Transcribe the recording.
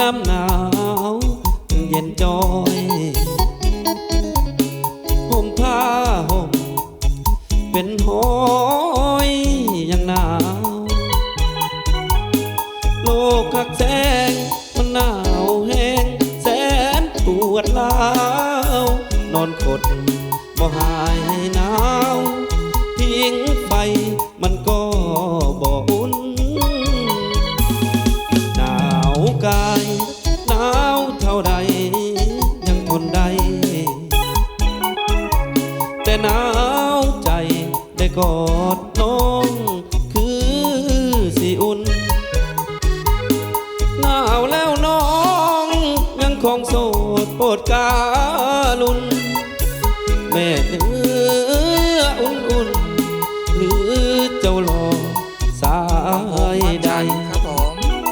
ามหนาวเย็นจอยห่มผ้าห่มเป็นห้อยยังหนาวโลกคักแสงมันหนาวแห้งแสนปวดร้าวนอนกดบ่หายหนาวทิ้งไฟมันก็บ่อุ่นหนาวกายหนาวเท่าใดยังทนได้แต่หนาวใจได้กอดน้องคือสิอุ่นหนาวแล้วน้องยังคงโสดโปรดกาลุนแม่เนื้